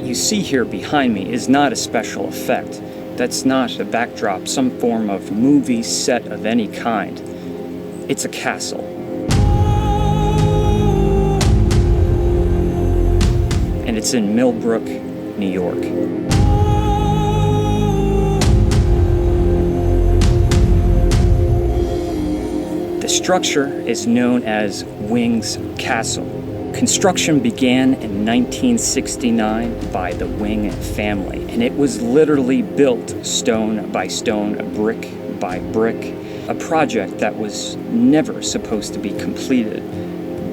you see here behind me is not a special effect. That's not a backdrop, some form of movie set of any kind. It's a castle. And it's in Millbrook, New York. The structure is known as Wing's Castle. Construction began in 1969 by the Wing family, and it was literally built stone by stone, brick by brick, a project that was never supposed to be completed,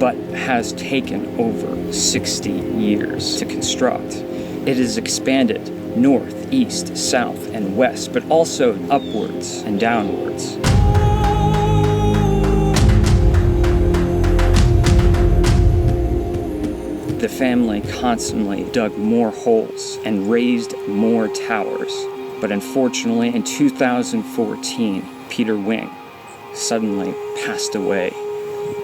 but has taken over 60 years to construct. It is expanded north, east, south, and west, but also upwards and downwards. The family constantly dug more holes and raised more towers, but unfortunately in 2014, Peter Wing suddenly passed away.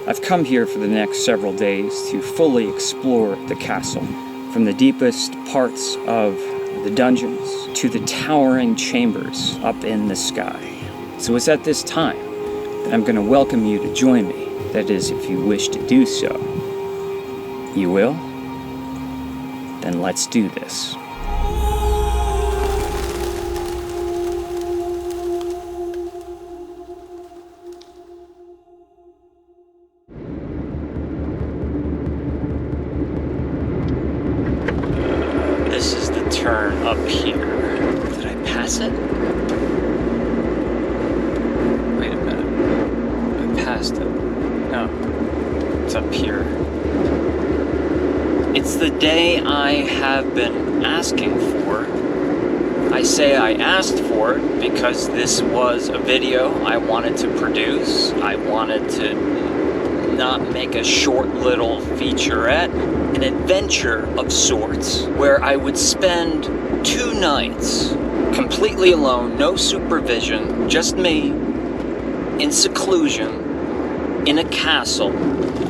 I've come here for the next several days to fully explore the castle, from the deepest parts of the dungeons to the towering chambers up in the sky. So it's at this time that I'm going to welcome you to join me. That is, if you wish to do so. You will? Then let's do this. This is the turn up here. Did I pass it? Wait a minute. I passed it. No. It's up here. It's the day I have been asking for. I say I asked for it because this was a video I wanted to produce. I wanted to not make a short little featurette, an adventure of sorts, where I would spend 2 nights completely alone, no supervision, just me, in seclusion, in a castle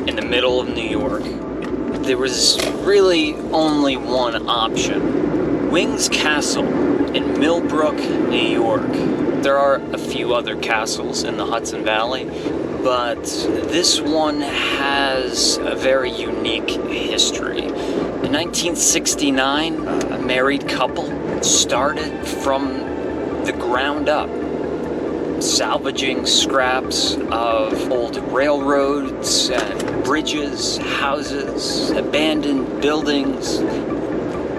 in the middle of New York. There was really only one option. Wing's Castle in Millbrook, New York. There are a few other castles in the Hudson Valley, but this one has a very unique history. In 1969, a married couple started from the ground up, salvaging scraps of old railroads and bridges, houses, abandoned buildings.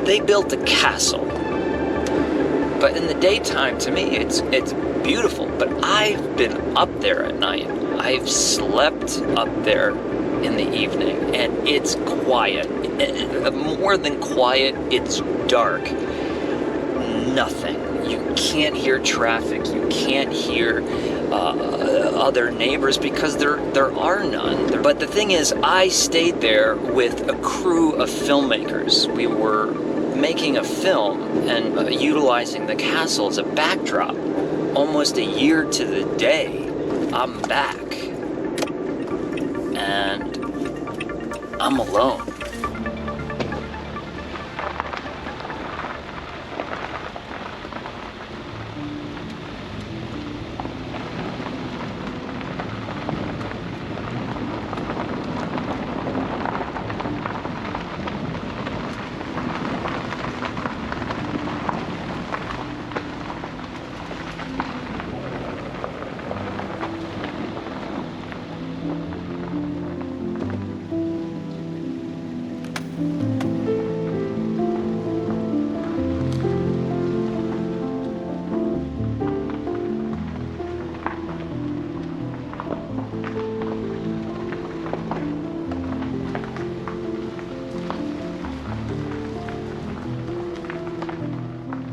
They built a castle. But in the daytime, to me, it's beautiful. But I've been up there at night. I've slept up there in the evening, and it's quiet. More than quiet, it's dark. Nothing. You can't hear traffic. You can't hear other neighbors because there are none. But the thing is, I stayed there with a crew of filmmakers. We were making a film and utilizing the castle as a backdrop. Almost a year to the day, I'm back. And I'm alone.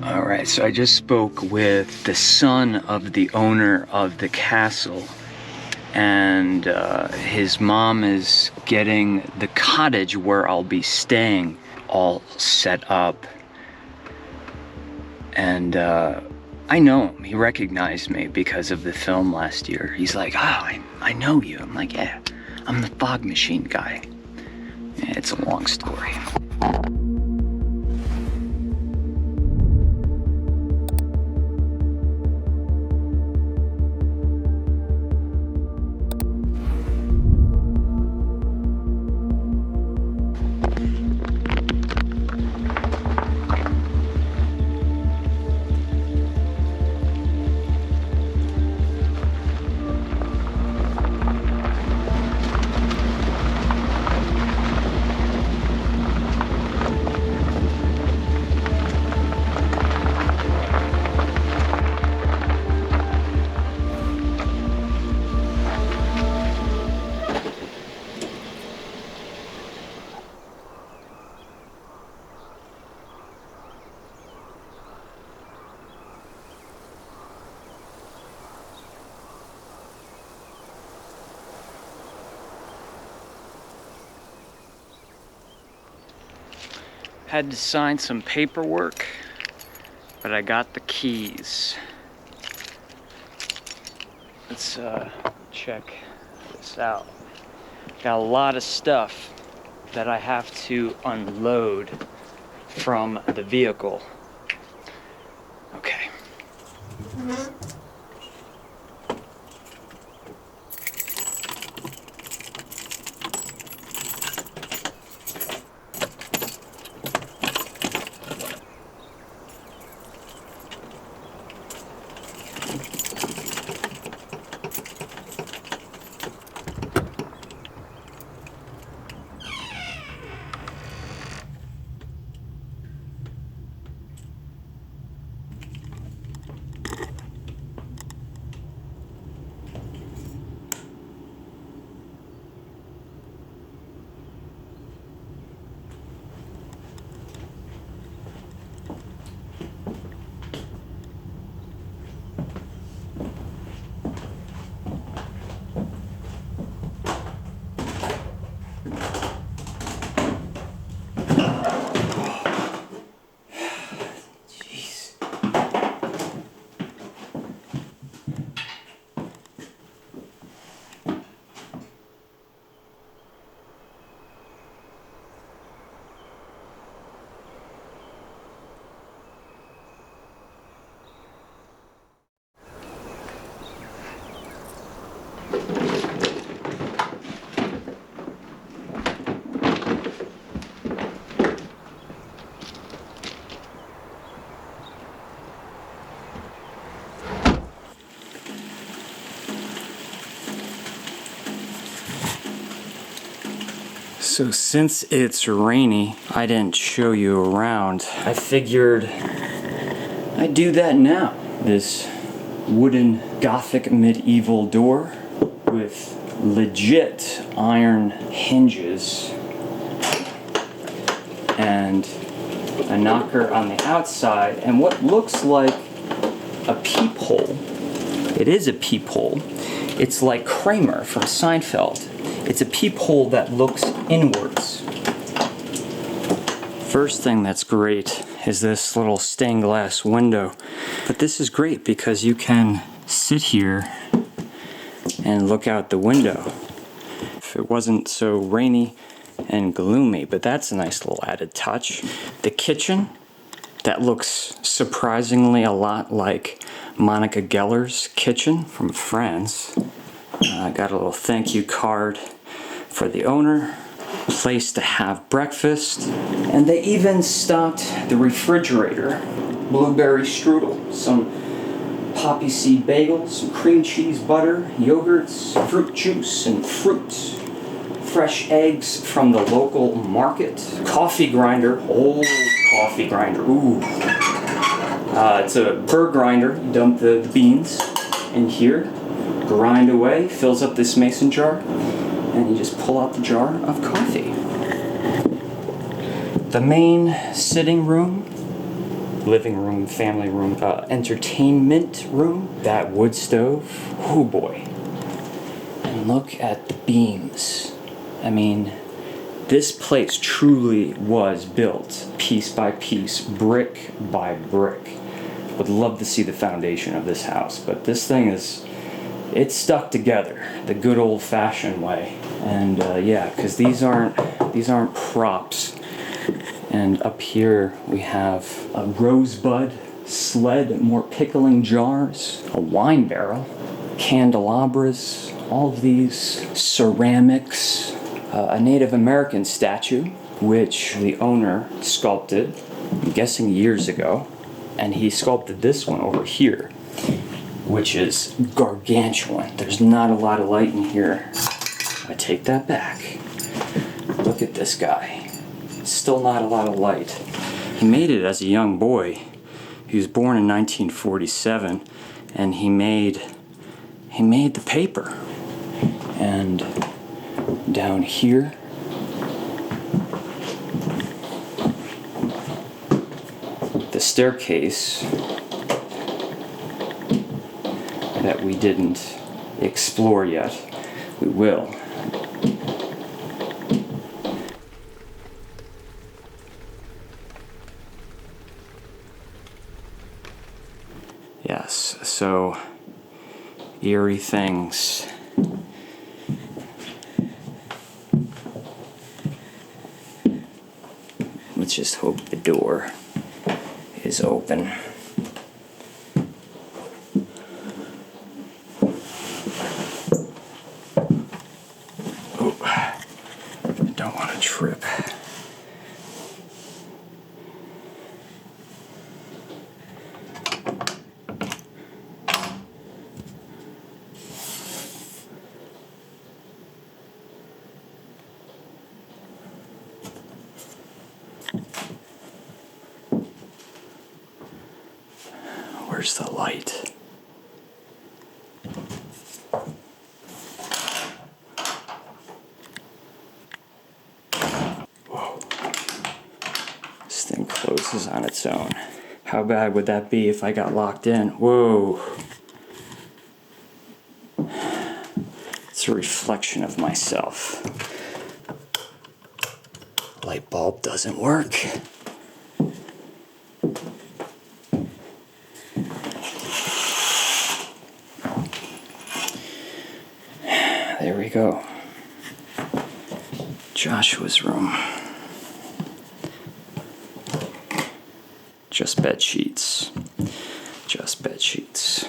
Alright, so I just spoke with the son of the owner of the castle, and his mom is getting the cottage where I'll be staying all set up. And I know him. He recognized me because of the film last year. He's like, oh, I know you. I'm like, yeah, I'm the fog machine guy. Yeah, it's a long story. Had to sign some paperwork, but I got the keys. Let's check this out. Got a lot of stuff that I have to unload from the vehicle. Okay. So since it's rainy, I didn't show you around. I figured I'd do that now. This wooden Gothic medieval door with legit iron hinges and a knocker on the outside and what looks like a peephole. It is a peephole. It's like Kramer from Seinfeld. It's a peephole that looks inwards. First thing that's great is this little stained glass window. But this is great because you can sit here and look out the window if it wasn't so rainy and gloomy. But that's a nice little added touch. The kitchen, that looks surprisingly a lot like Monica Geller's kitchen from Friends. I got a little thank you card for the owner, place to have breakfast, and they even stocked the refrigerator. Blueberry strudel, some poppy seed bagels, some cream cheese butter, yogurts, fruit juice and fruit, fresh eggs from the local market, coffee grinder, old coffee grinder, ooh. It's a burr grinder, you dump the beans in here, grind away, fills up this mason jar, and you just pull out the jar of coffee. The main sitting room, living room, family room, entertainment room, that wood stove, oh boy. And look at the beams. I mean, this place truly was built piece by piece, brick by brick. Would love to see the foundation of this house, but this thing is, it's stuck together the good old-fashioned way. And yeah, because these aren't props. And up here we have a rosebud sled, more pickling jars, a wine barrel, candelabras, all of these ceramics, a Native American statue, which the owner sculpted, I'm guessing years ago, and he sculpted this one over here, which is gargantuan. There's not a lot of light in here. I take that back. Look at this guy. Still not a lot of light. He made it as a young boy. He was born in 1947, and he made the paper. And down here, the staircase that we didn't explore yet. We will. Yes, so eerie things. Let's just hope the door is open. Oh, I don't want to trip. Where's the light? Whoa. This thing closes on its own. How bad would that be if I got locked in? Whoa. It's a reflection of myself. Light bulb doesn't work. There we go. Joshua's room. Just bed sheets. Just bed sheets.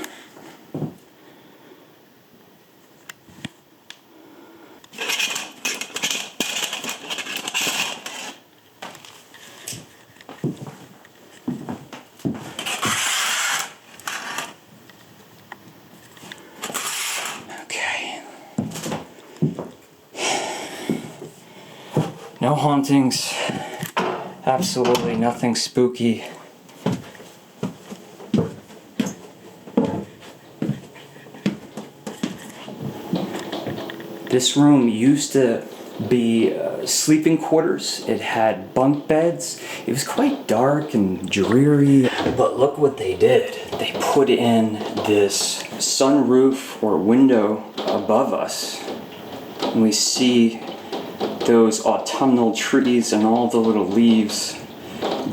No hauntings, absolutely nothing spooky. This room used to be sleeping quarters. It had bunk beds. It was quite dark and dreary. But look what they did. They put in this sunroof or window above us. And we see those autumnal trees and all the little leaves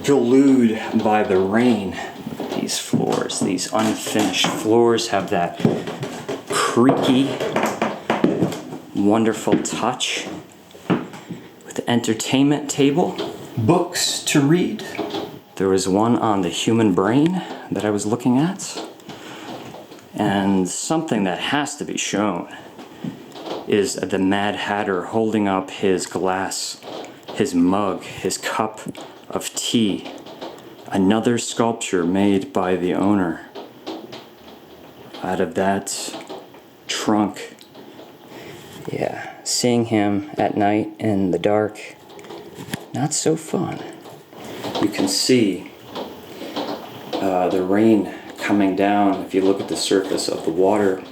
glued by the rain. Look at these floors. These unfinished floors have that creaky, wonderful touch. With the entertainment table, books to read. There was one on the human brain that I was looking at. And something that has to be shown is the Mad Hatter holding up his glass, his mug, his cup of tea. Another sculpture made by the owner out of that trunk. Yeah, seeing him at night in the dark, not so fun. You can see the rain coming down if you look at the surface of the water.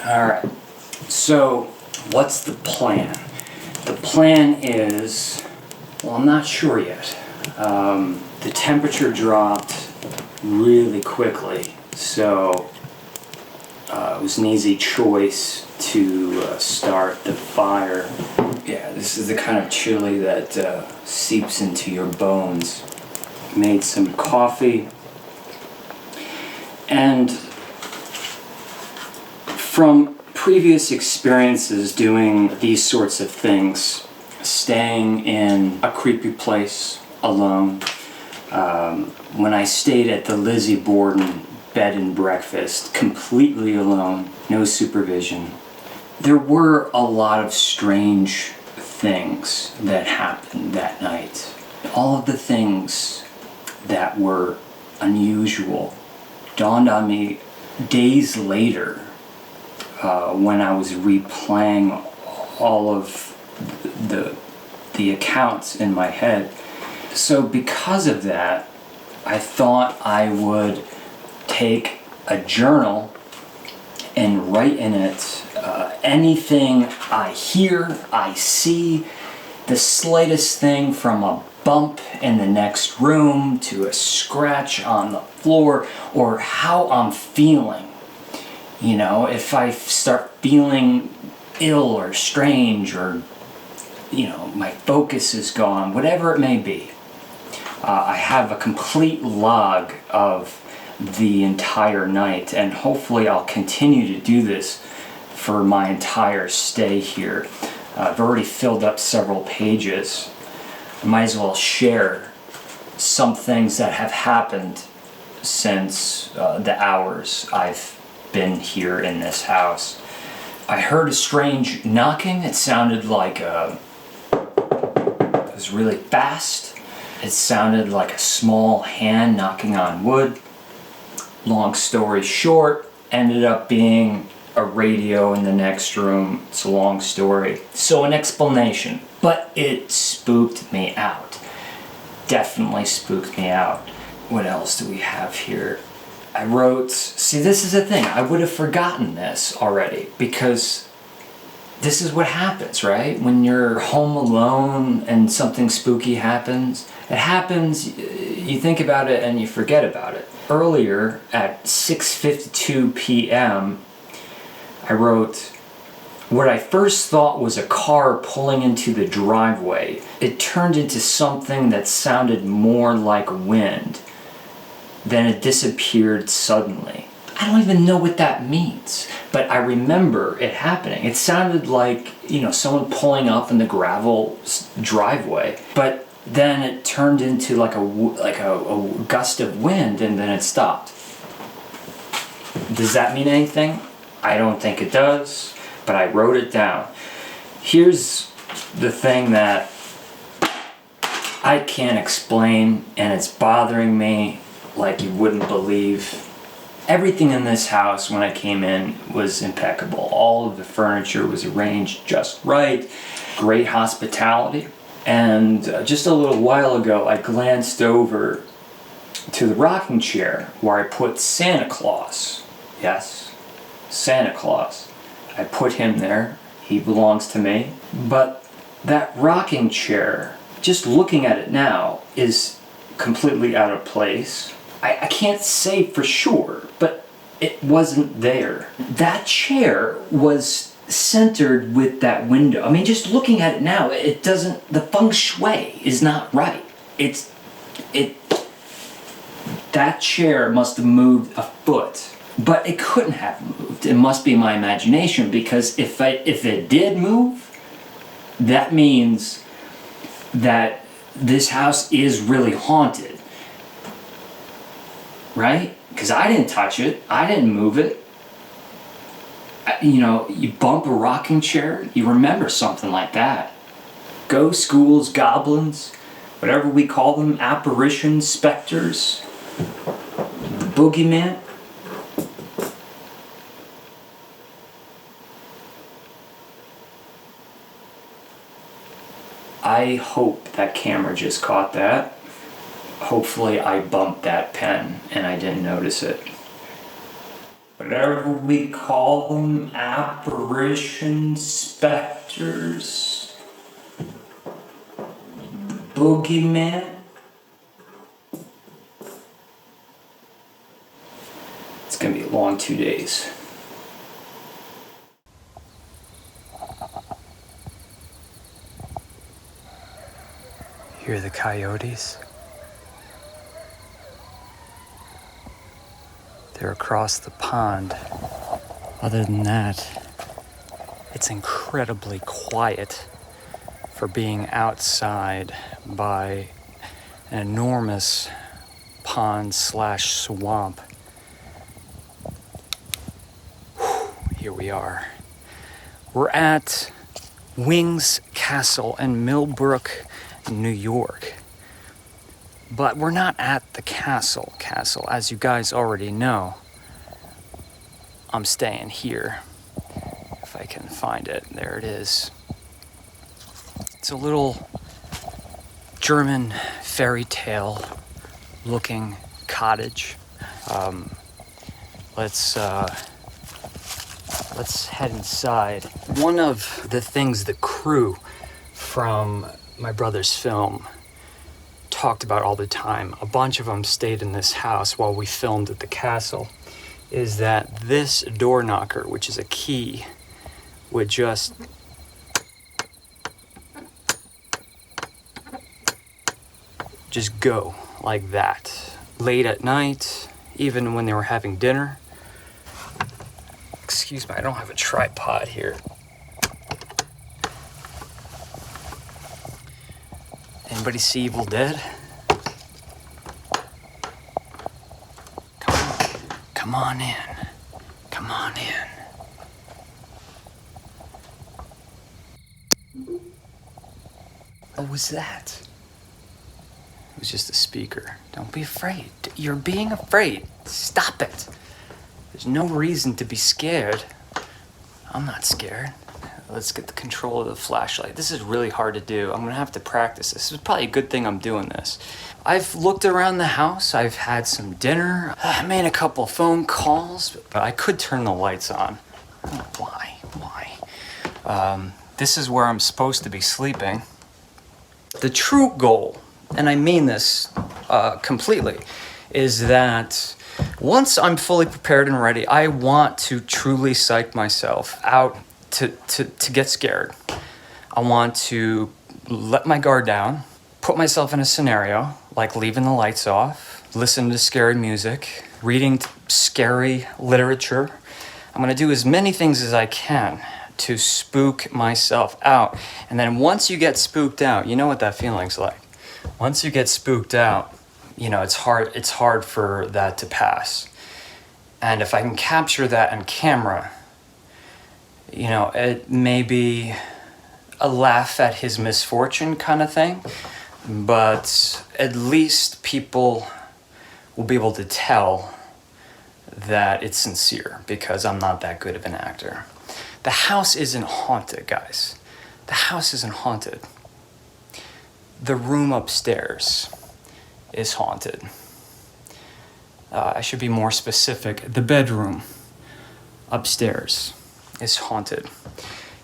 Alright, so what's the plan? The plan is, well, I'm not sure yet. The temperature dropped really quickly, so it was an easy choice to start the fire. Yeah, this is the kind of chili that seeps into your bones. Made some coffee, and from previous experiences doing these sorts of things, staying in a creepy place alone, when I stayed at the Lizzie Borden bed and breakfast, completely alone, no supervision, there were a lot of strange things that happened that night. All of the things that were unusual dawned on me days later when I was replaying all of the accounts in my head. So because of that, I thought I would take a journal and write in it anything I hear, I see, the slightest thing from a bump in the next room to a scratch on the floor, or how I'm feeling. You know, if I start feeling ill or strange, or, you know, my focus is gone, whatever it may be. I have a complete log of the entire night, and hopefully I'll continue to do this for my entire stay here. I've already filled up several pages. I might as well share some things that have happened since the hours I've been here in this house. I heard a strange knocking. It sounded like it was really fast. It sounded like a small hand knocking on wood. Long story short, ended up being a radio in the next room. It's a long story. So an explanation. But it spooked me out. Definitely spooked me out. What else do we have here? I wrote, see, this is the thing. I would have forgotten this already, because this is what happens, right? When you're home alone and something spooky happens, it happens, you think about it and you forget about it. Earlier at 6:52 p.m., I wrote, what I first thought was a car pulling into the driveway. It turned into something that sounded more like wind. Then it disappeared suddenly. I don't even know what that means, but I remember it happening. It sounded like, you know, someone pulling up in the gravel driveway, but then it turned into like a gust of wind, and then it stopped. Does that mean anything? I don't think it does, but I wrote it down. Here's the thing that I can't explain, and it's bothering me like you wouldn't believe. Everything in this house when I came in was impeccable. All of the furniture was arranged just right. Great hospitality. And just a little while ago, I glanced over to the rocking chair where I put Santa Claus. Yes, Santa Claus. I put him there. He belongs to me. But that rocking chair, just looking at it now, is completely out of place. I can't say for sure, but it wasn't there. That chair was centered with that window. I mean, just looking at it now, it doesn't, the feng shui is not right. That chair must have moved a foot, but it couldn't have moved. It must be my imagination, because if it did move, that means that this house is really haunted. Right? Because I didn't touch it. I didn't move it. You know, you bump a rocking chair, you remember something like that. Ghosts, ghouls, goblins, whatever we call them, apparitions, specters, the boogeyman. I hope that camera just caught that. Hopefully I bumped that pen and I didn't notice it. Whatever we call them, apparitions, specters, boogeyman. It's gonna be a long 2 days. Hear the coyotes? They're across the pond. Other than that, it's incredibly quiet for being outside by an enormous pond/swamp. Here we are. We're at Wing's Castle in Millbrook, New York. But we're not at the castle. As you guys already know, I'm staying here. If I can find it, there it is. It's a little German fairy tale looking cottage. Let's head inside. One of the things the crew from my brother's film talked about all the time, a bunch of them stayed in this house while we filmed at the castle, is that this door knocker, which is a key, would just go like that. Late at night, even when they were having dinner. Excuse me, I don't have a tripod here. Anybody see Evil Dead? Come on in. Come on in. What was that? It was just a speaker. Don't be afraid. You're being afraid. Stop it. There's no reason to be scared. I'm not scared. Let's get the control of the flashlight. This is really hard to do. I'm gonna have to practice this. This is probably a good thing I'm doing this. I've looked around the house. I've had some dinner. I made a couple phone calls, but I could turn the lights on. I don't know why? This is where I'm supposed to be sleeping. The true goal, and I mean this completely, is that once I'm fully prepared and ready, I want to truly psych myself out to get scared. I want to let my guard down, put myself in a scenario like leaving the lights off, listen to scary music, reading scary literature. I'm gonna do as many things as I can to spook myself out. And then once you get spooked out, you know what that feeling's like. Once you get spooked out, you know, it's hard for that to pass. And if I can capture that on camera, you know, it may be a laugh at his misfortune kind of thing, but at least people will be able to tell that it's sincere because I'm not that good of an actor. The house isn't haunted, guys. The house isn't haunted. The room upstairs is haunted. I should be more specific. The bedroom upstairs is haunted.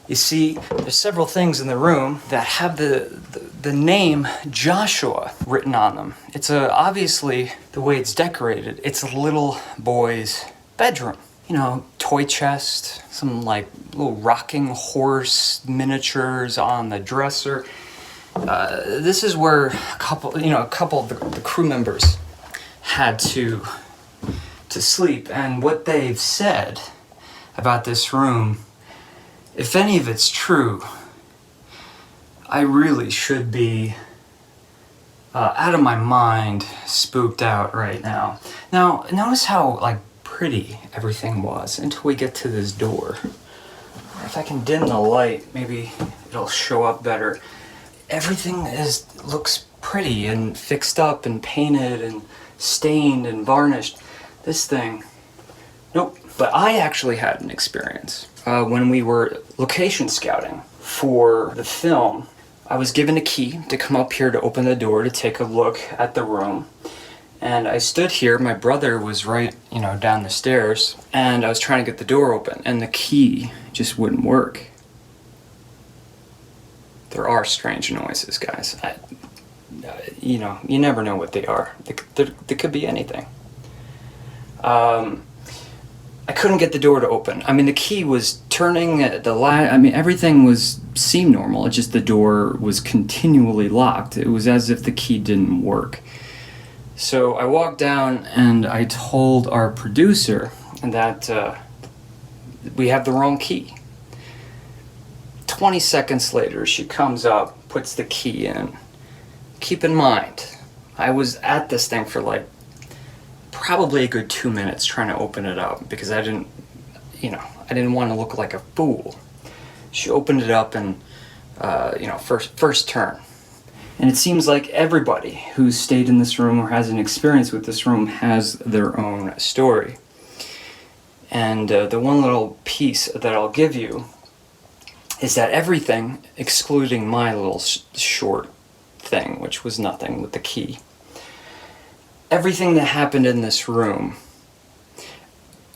You see, there's several things in the room that have the name Joshua written on them. It's obviously, the way it's decorated, it's a little boy's bedroom. You know, toy chest, some like little rocking horse miniatures on the dresser. This is where a couple of the crew members had to sleep, and what they've said about this room, if any of it's true, I really should be out of my mind, spooked out right now. Now, notice how like pretty everything was until we get to this door. If I can dim the light, maybe it'll show up better. Everything looks pretty and fixed up and painted and stained and varnished. This thing, nope. But I actually had an experience when we were location scouting for the film. I was given a key to come up here to open the door to take a look at the room. And I stood here, my brother was right, down the stairs, and I was trying to get the door open, and the key just wouldn't work. There are strange noises, guys. You never know what they are. They could be anything. I couldn't get the door to open. I mean, the key was turning, everything seemed normal. It's just the door was continually locked. It was as if the key didn't work. So I walked down and I told our producer that we have the wrong key. 20 seconds later, she comes up, puts the key in. Keep in mind, I was at this thing for probably a good 2 minutes trying to open it up because I didn't want to look like a fool. She opened it up and, first turn. And it seems like everybody who's stayed in this room or has an experience with this room has their own story. And the one little piece that I'll give you is that everything, excluding my little short thing, which was nothing with the key, everything that happened in this room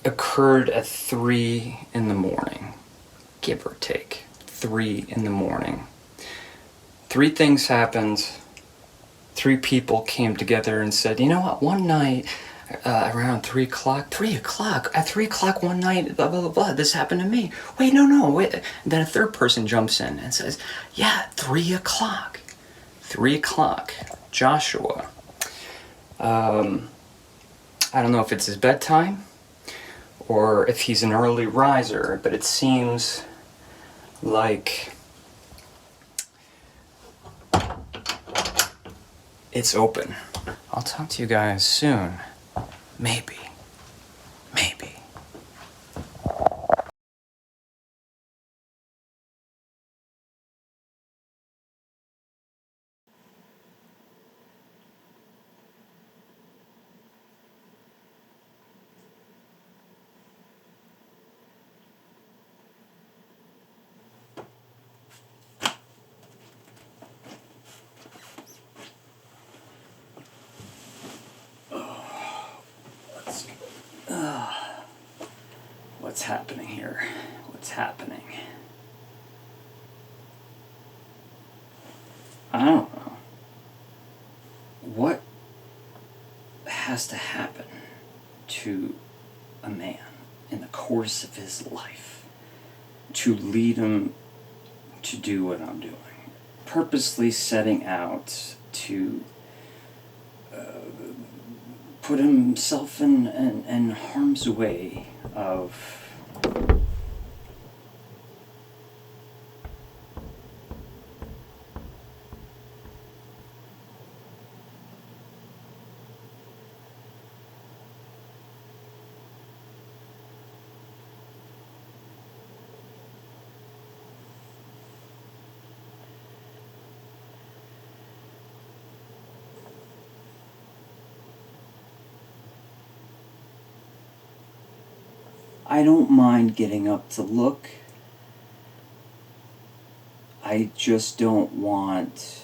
occurred at 3 in the morning, give or take. 3 in the morning. 3 things happened. 3 people came together and said, you know what, one night, around 3 o'clock, at 3 o'clock one night, blah, blah, blah, blah, this happened to me. Wait, no, wait. And then a third person jumps in and says, yeah, 3 o'clock. 3 o'clock, Joshua. I don't know if it's his bedtime or if he's an early riser, but it seems like it's open. I'll talk to you guys soon. Maybe. What's happening here? What's happening? I don't know. What has to happen to a man in the course of his life to lead him to do what I'm doing? Purposely setting out to put himself in harm's way of I don't mind getting up to look. I just don't want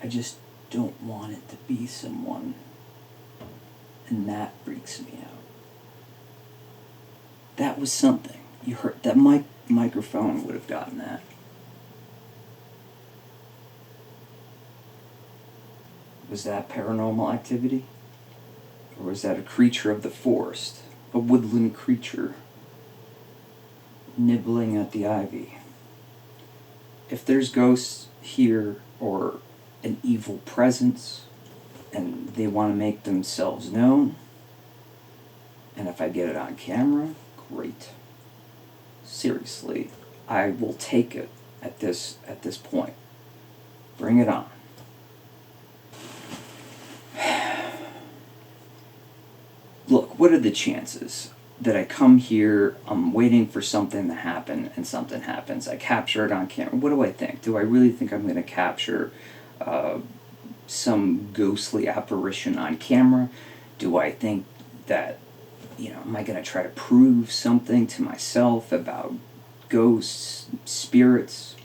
it to be someone, and that freaks me out. That was something. You heard that microphone would have gotten that. Was that paranormal activity? Or was that a creature of the forest? A woodland creature nibbling at the ivy? If there's ghosts here or an evil presence and they want to make themselves known, and if I get it on camera, great. Seriously, I will take it at this point. Bring it on. Look, what are the chances that I come here, I'm waiting for something to happen, and something happens? I capture it on camera. What do I think? Do I really think I'm going to capture some ghostly apparition on camera? Do I think that, am I going to try to prove something to myself about ghosts, spirits,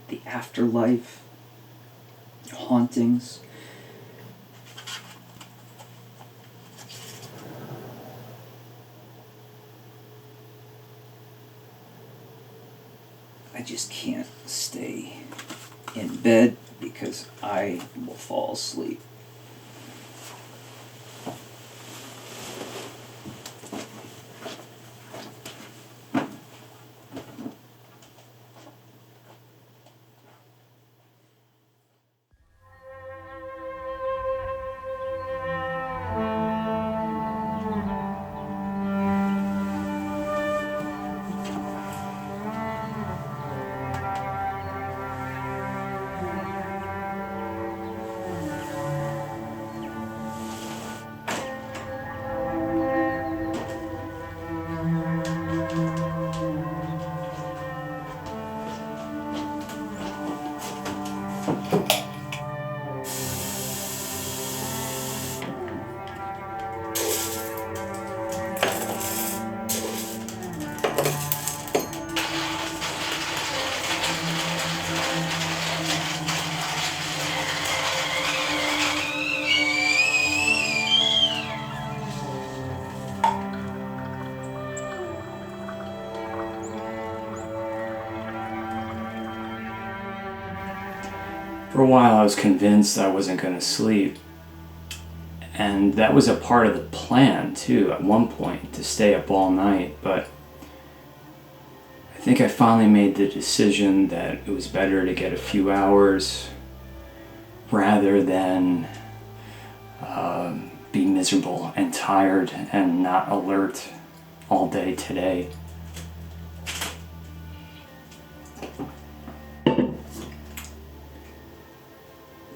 the afterlife, hauntings? I just can't stay in bed because I will fall asleep. For a while I was convinced I wasn't going to sleep, and that was a part of the plan too at one point, to stay up all night, but I think I finally made the decision that it was better to get a few hours rather than be miserable and tired and not alert all day today.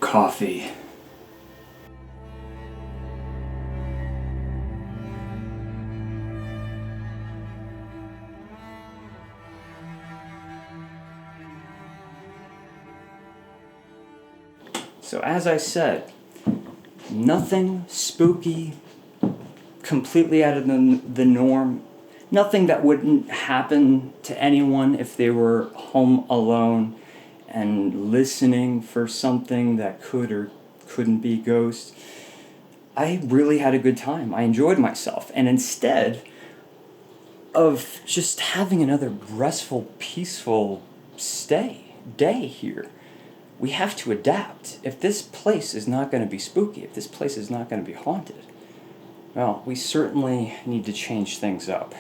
Coffee. So as I said, nothing spooky, completely out of the norm, nothing that wouldn't happen to anyone if they were home alone and listening for something that could or couldn't be ghosts. I really had a good time. I enjoyed myself. And instead of just having another restful, peaceful day here, we have to adapt. If this place is not going to be spooky, if this place is not going to be haunted, well, we certainly need to change things up.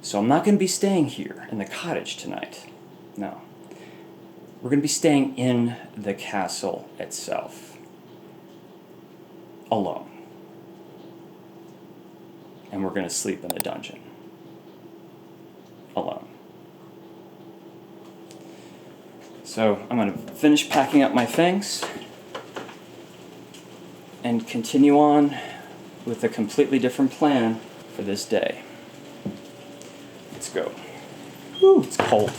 So I'm not going to be staying here in the cottage tonight. No. We're going to be staying in the castle itself. Alone. And we're going to sleep in the dungeon. Alone. So I'm going to finish packing up my things and continue on with a completely different plan for this day. Let's go. Woo, it's cold.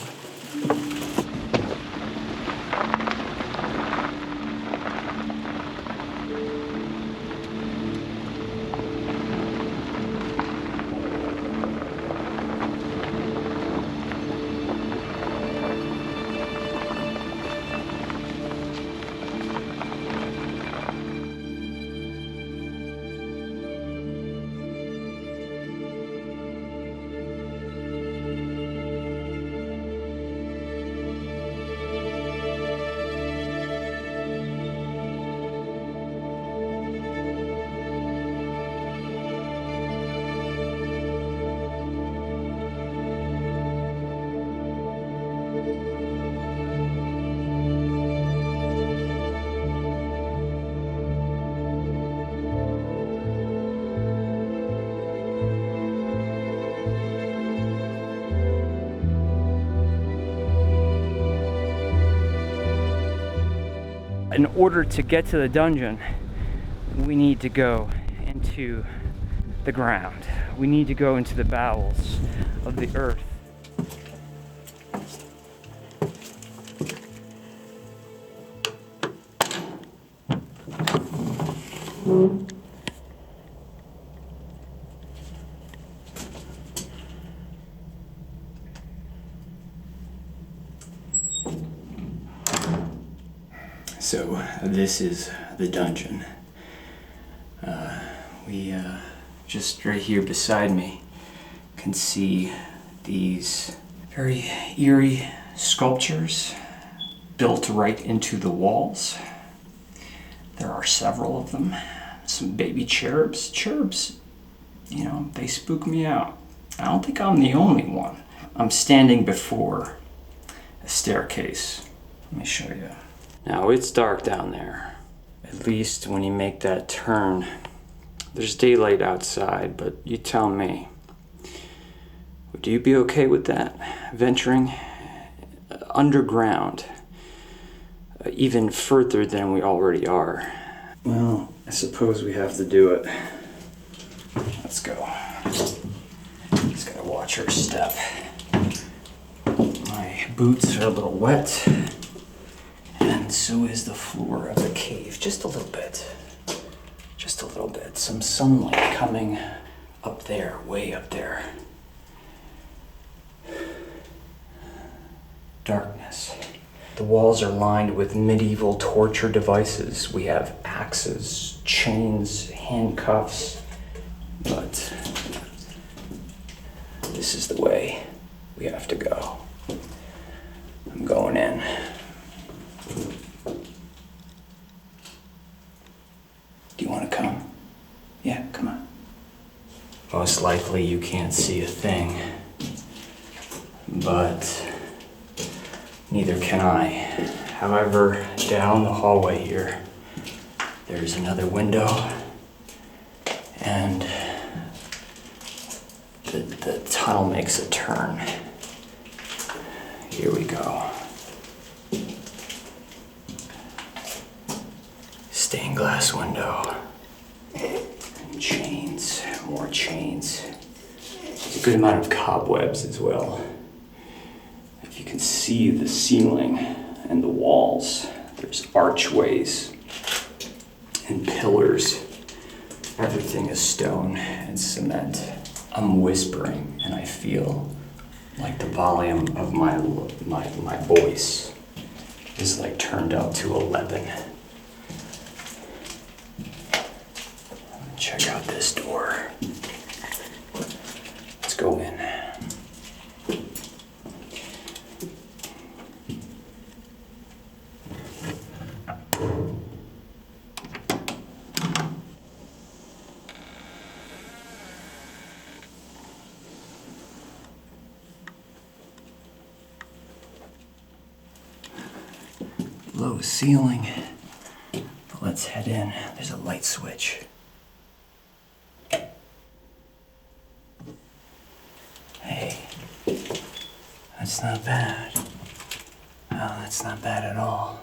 In order to get to the dungeon, we need to go into the ground. We need to go into the bowels of the earth. So this is the dungeon. We just right here beside me can see these very eerie sculptures built right into the walls. There are several of them. Some baby cherubs. Cherubs, you know, they spook me out. I don't think I'm the only one. I'm standing before a staircase. Let me show you. Now it's dark down there. At least when you make that turn. There's daylight outside, but you tell me. Would you be okay with that? Venturing underground, even further than we already are. Well, I suppose we have to do it. Let's go. Just gotta watch her step. My boots are a little wet, and And so is the floor of the cave, just a little bit. Just a little bit. Some sunlight coming up there, way up there. Darkness. The walls are lined with medieval torture devices. We have axes, chains, handcuffs, but this is the way we have to go. I'm going in. Do you want to come? Yeah, come on. Most likely you can't see a thing, but neither can I. However, down the hallway here, there's another window, and the tunnel makes a turn. Here we go. Stained glass window. And chains, more chains. There's a good amount of cobwebs as well. If you can see the ceiling and the walls, there's archways and pillars. Everything is stone and cement. I'm whispering and I feel like the volume of my voice is like turned up to 11. Check out this door. Let's go in. Low ceiling, but let's head in. There's a light switch. Hey, that's not bad. Oh, that's not bad at all.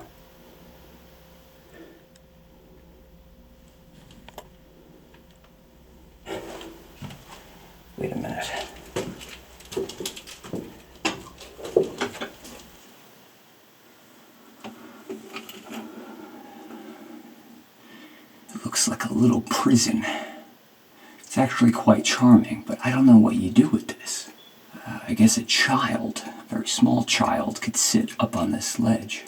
Wait a minute. It looks like a little prison. It's actually quite charming, but I don't know what you do with this. I guess a child, a very small child, could sit up on this ledge.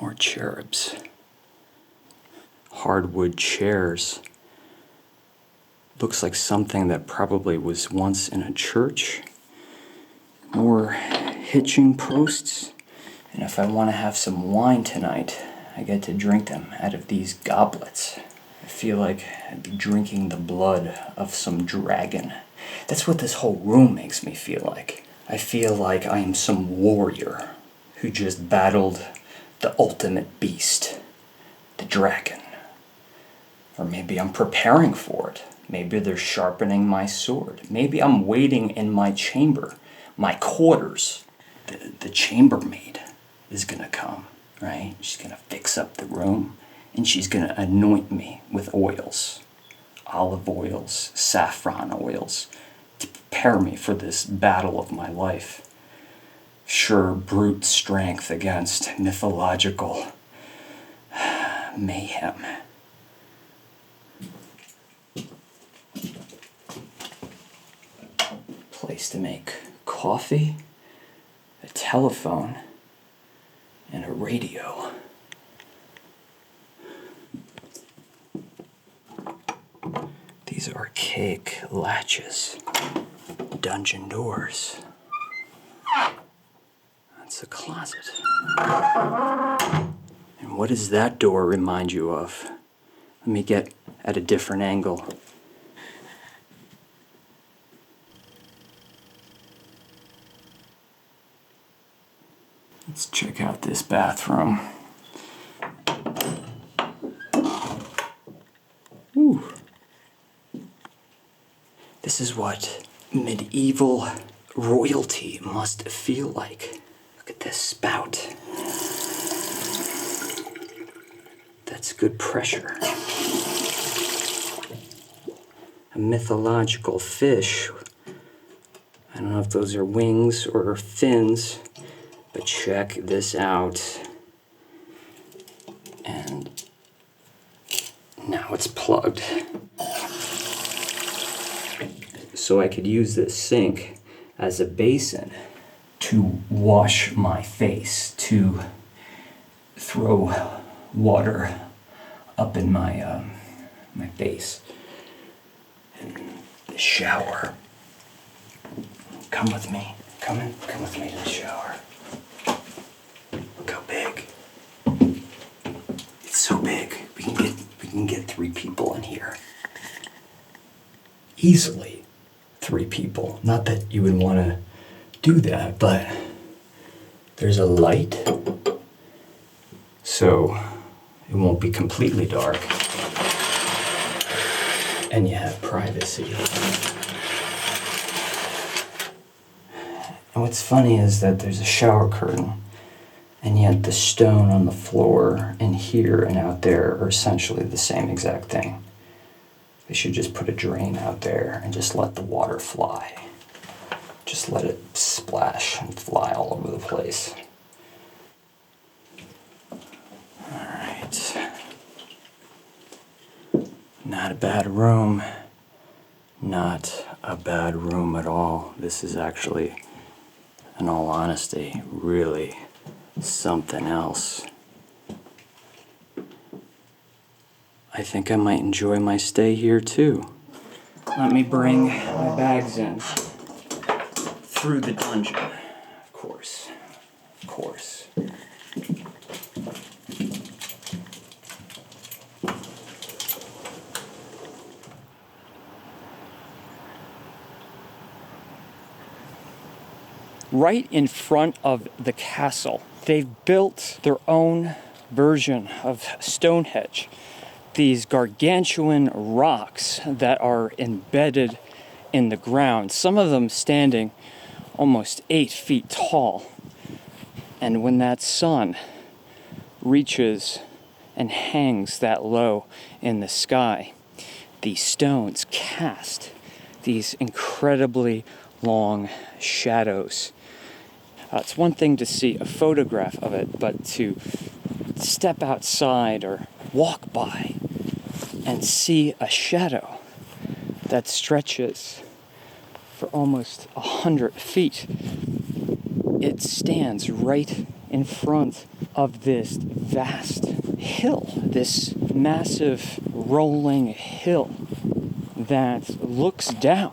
More cherubs. Hardwood chairs. Looks like something that probably was once in a church. More hitching posts. And if I want to have some wine tonight, I get to drink them out of these goblets. I feel like I'd be drinking the blood of some dragon. That's what this whole room makes me feel like. I feel like I am some warrior who just battled the ultimate beast, the dragon. Or maybe I'm preparing for it. Maybe they're sharpening my sword. Maybe I'm waiting in my chamber, my quarters. The chambermaid is gonna come, right? She's gonna fix up the room, and she's gonna anoint me with oils, olive oils, saffron oils, to prepare me for this battle of my life. Sure, brute strength against mythological mayhem. Place to make coffee, a telephone, and a radio. These archaic latches, dungeon doors. That's a closet. And what does that door remind you of? Let me get at a different angle. Let's check out this bathroom. Ooh. This is what medieval royalty must feel like. Look at this spout. That's good pressure. a mythological fish. I don't know if those are wings or fins, but check this out. And now it's plugged. So I could use this sink as a basin to wash my face, to throw water up in my my face. And the shower. Come with me. Come with me to the shower. Look how big. It's so big. We can get 3 people in here. Easily 3 people. Not that you would want to do that, but there's a light, so it won't be completely dark. And you have privacy. And what's funny is that there's a shower curtain, and yet the stone on the floor in here and out there are essentially the same exact thing. They should just put a drain out there and just let the water fly. Just let it splash and fly all over the place. Alright. Not a bad room. Not a bad room at all. This is actually, in all honesty, really something else. I think I might enjoy my stay here too. Let me bring my bags in. Through the dungeon, of course. Of course. Right in front of the castle, they've built their own version of Stonehenge. These gargantuan rocks that are embedded in the ground, some of them standing almost 8 feet tall. And when that sun reaches and hangs that low in the sky, these stones cast these incredibly long shadows. It's one thing to see a photograph of it, but to step outside or walk by and see a shadow that stretches for almost 100 feet. It stands right in front of this vast hill, this massive rolling hill that looks down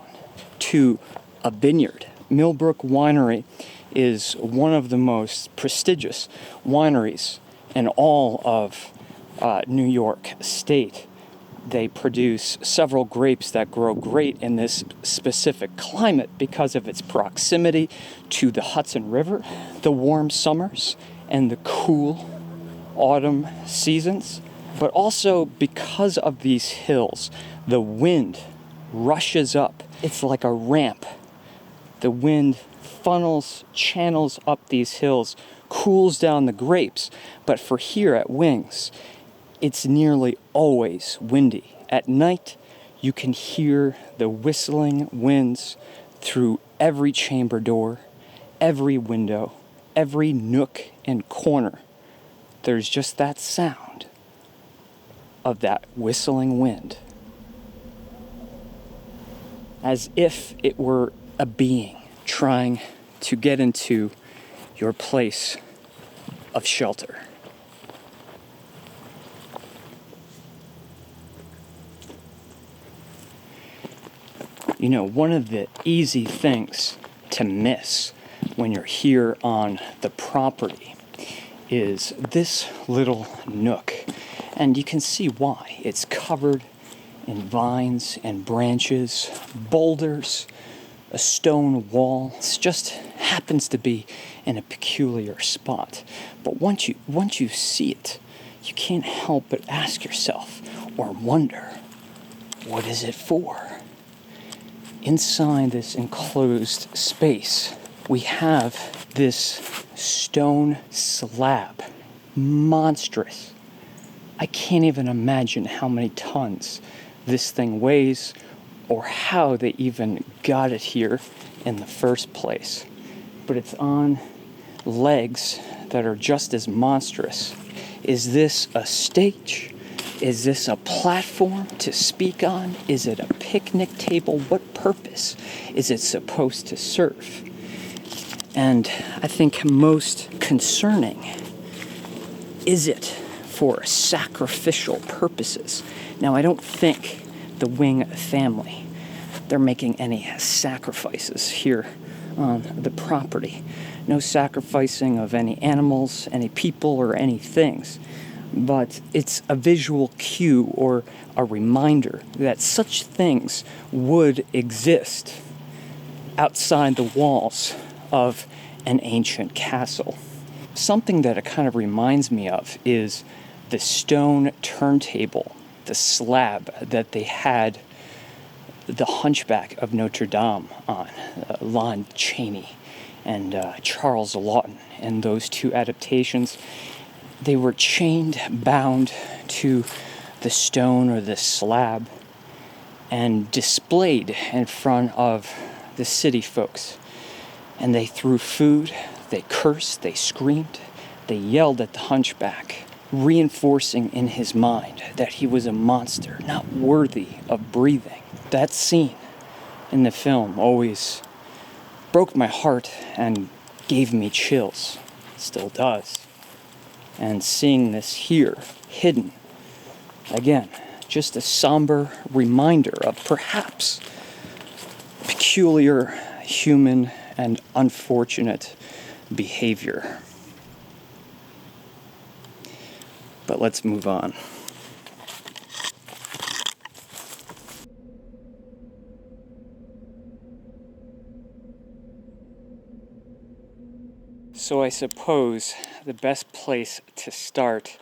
to a vineyard. Millbrook Winery is one of the most prestigious wineries in all of New York State. They produce several grapes that grow great in this specific climate because of its proximity to the Hudson River, the warm summers, and the cool autumn seasons. But also because of these hills, the wind rushes up. It's like a ramp. The wind funnels, channels up these hills, cools down the grapes. But for here at Wings, it's nearly always windy. At night, you can hear the whistling winds through every chamber door, every window, every nook and corner. There's just that sound of that whistling wind, as if it were a being trying to get into your place of shelter. You know, one of the easy things to miss when you're here on the property is this little nook. And you can see why. It's covered in vines and branches, boulders, a stone wall. It just happens to be in a peculiar spot. But once you see it, you can't help but ask yourself or wonder, what is it for? Inside this enclosed space, we have this stone slab. Monstrous. I can't even imagine how many tons this thing weighs or how they even got it here in the first place. But it's on legs that are just as monstrous. Is this a stage? Is this a platform to speak on? Is it a picnic table? What purpose is it supposed to serve? And I think most concerning, is it for sacrificial purposes? Now, I don't think the Wing family, they're making any sacrifices here on the property. No sacrificing of any animals, any people, or any things. But it's a visual cue or a reminder that such things would exist outside the walls of an ancient castle. Something that it kind of reminds me of is the stone turntable, the slab that they had the Hunchback of Notre Dame on, Lon Chaney and Charles Lawton, and those two adaptations. They were chained, bound to the stone or the slab, and displayed in front of the city folks. And they threw food, they cursed, they screamed, they yelled at the Hunchback, reinforcing in his mind that he was a monster, not worthy of breathing. That scene in the film always broke my heart and gave me chills. Still does. And seeing this here, hidden, again, just a somber reminder of perhaps peculiar human and unfortunate behavior. But let's move on. So I suppose the best place to start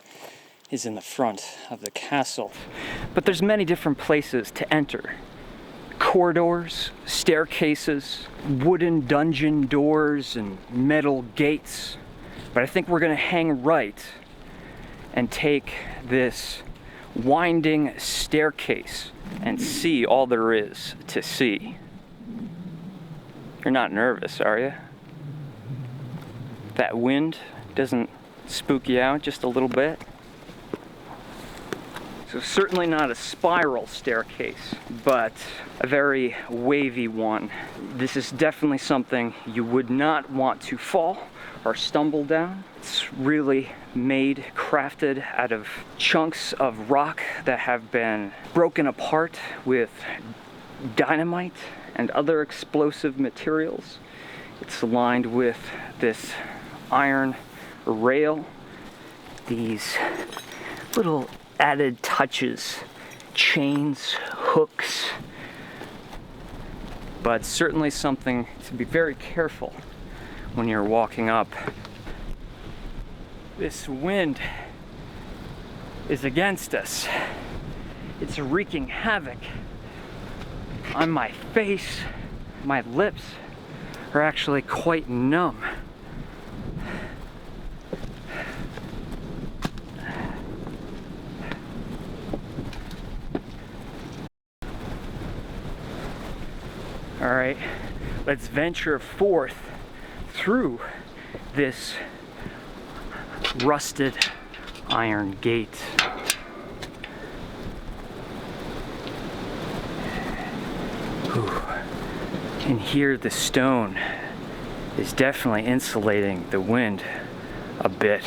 is in the front of the castle. But there's many different places to enter. Corridors, staircases, wooden dungeon doors, and metal gates. But I think we're gonna hang right and take this winding staircase and see all there is to see. You're not nervous, are you? That wind doesn't spook you out just a little bit? So certainly not a spiral staircase, but a very wavy one. This is definitely something you would not want to fall or stumble down. It's really made, crafted out of chunks of rock that have been broken apart with dynamite and other explosive materials. It's lined with this iron rail, these little added touches, chains, hooks, but certainly something to be very careful when you're walking up. This wind is against us. It's wreaking havoc on my face. My lips are actually quite numb. All right, let's venture forth through this rusted iron gate. Whew. And here the stone is definitely insulating the wind a bit.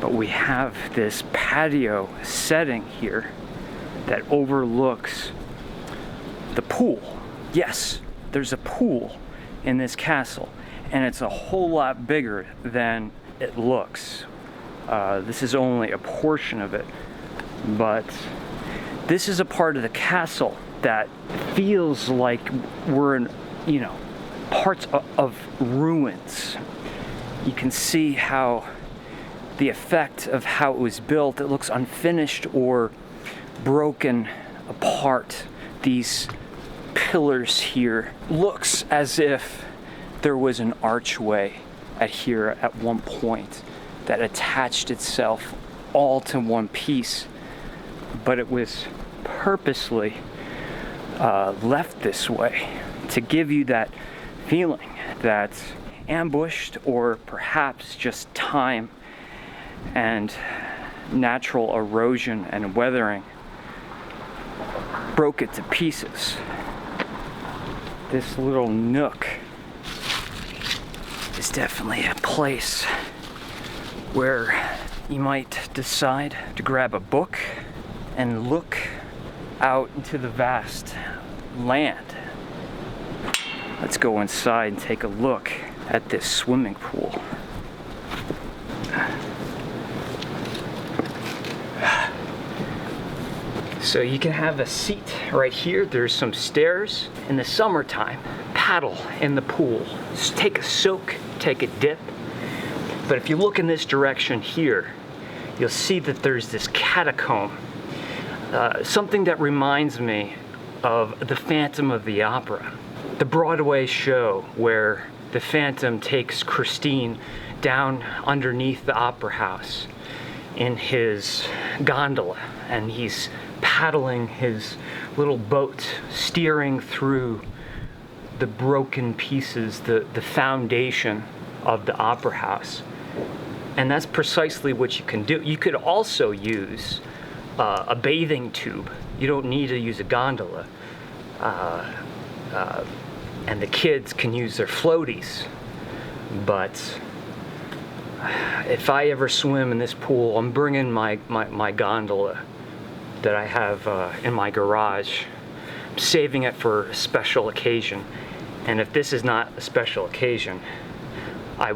But we have this patio setting here that overlooks the pool. Yes, there's a pool in this castle, and it's a whole lot bigger than it looks. This is only a portion of it, but this is a part of the castle that feels like we're in, parts of ruins. You can see how the effect of how it was built, it looks unfinished or broken apart. These pillars here looks as if there was an archway here at one point that attached itself all to one piece, but it was purposely left this way to give you that feeling that ambushed, or perhaps just time and natural erosion and weathering broke it to pieces. This little nook is definitely a place where you might decide to grab a book and look out into the vast land. Let's go inside and take a look at this swimming pool. So you can have a seat right here. There's some stairs. In the summertime, paddle in the pool. Just take a soak, take a dip. But if you look in this direction here, you'll see that there's this catacomb. Something that reminds me of the Phantom of the Opera, the Broadway show where the Phantom takes Christine down underneath the opera house in his gondola, and he's paddling his little boat, steering through the broken pieces, the foundation of the opera house. And that's precisely what you can do. You could also use a bathing tube. You don't need to use a gondola. And the kids can use their floaties. But if I ever swim in this pool, I'm bringing my gondola that I have in my garage. I'm saving it for a special occasion. And if this is not a special occasion, I